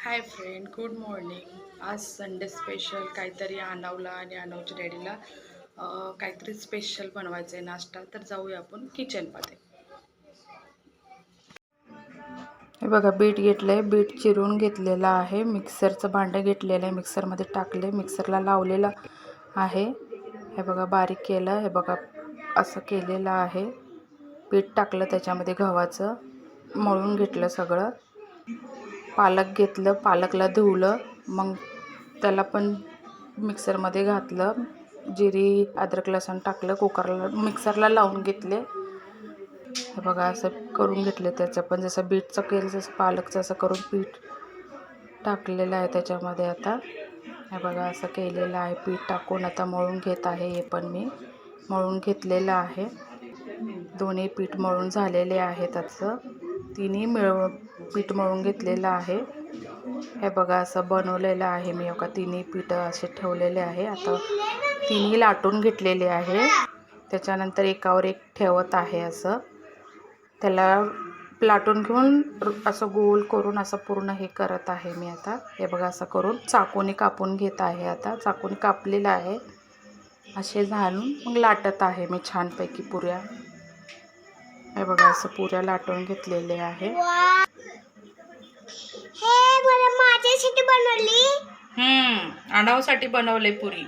Hi friend, good morning. आज Sunday special काहीतरी आणवला आणि आणवच्या डॅडीला काहीतरी स्पेशल बनवायचं आहे नाश्ता. तर जाऊया आपण किचनमध्ये. हे बघा, बीट घेतलं आहे. बीट चिरून घेतलेलं आहे. मिक्सरचं भांडं घेतलेलं आहे. मिक्सरमध्ये टाकले, मिक्सरला लावलेलं आहे. हे बघा, बारीक केलं. हे बघा, असं केलेलं आहे. पीठ टाकलं त्याच्यामध्ये गव्हाचं, मळून घेतलं सगळं. पालक घेतलं, पालकला धुवलं, मग त्याला पण मिक्सरमध्ये घातलं. जिरी, अद्रक, लसूण टाकलं, कुकरला मिक्सरला लावून घेतले. हे बघा, असं करून घेतले. त्याचं पण जसं बीटचं केलं जसं पालकचं असं करून पीठ टाकलेलं आहे त्याच्यामध्ये. आता हे बघा, असं केलेलं आहे. पीठ टाकून आता मळून घेत आहे. हे पण मी मळून घेतलेलं आहे. दोन्ही पीठ मळून झालेले आहे. त्याचं तिन्ही पीठ मळून घेतलेलं आहे. हे बघा, असं बनवलेलं आहे मी. बघा, तिन्ही पीठ असे ठेवलेले आहे. आता तिन्ही लाटून घेतलेले आहे. त्याच्यानंतर एकावर एक ठेवत आहे. असं त्याला लाटून घेऊन असं गोल करून असं पूर्ण हे करत आहे मी आता. हे बघा, असं करून चाकूने कापून घेत आहे. आता चाकूने कापलेलं आहे. असे घालून मग लाटत आहे मी छानपैकी पुऱ्या. हे बघा, असं पुऱ्या लाटून घेतलेले आहे. हे मला माझ्यासाठी बनवली. आणावसाठी बनवले पुरी.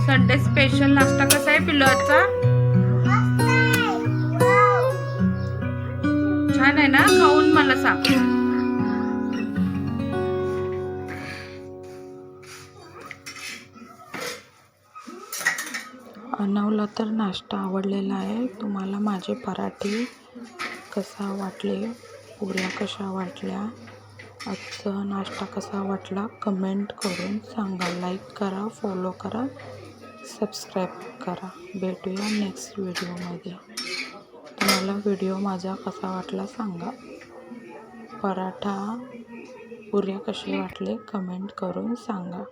संडे स्पेशल नाश्ता कसा आहे पिल्लू आजचा? छान आहे ना? खाऊन मला सांग. अनवला तर नाश्ता आवडलेला आहे. तुम्हाला माझे पराठे कसा वाटले, पुऱ्या कशा वाटल्या, आजचा नाश्ता कसा वाटला कमेंट करून सांगा. लाईक करा, फॉलो करा, सबस्क्राईब करा. भेटूया नेक्स्ट व्हिडिओमध्ये. तुम्हाला व्हिडिओ माझा कसा वाटला सांगा. पराठा पुऱ्या कसे वाटले कमेंट करून सांगा.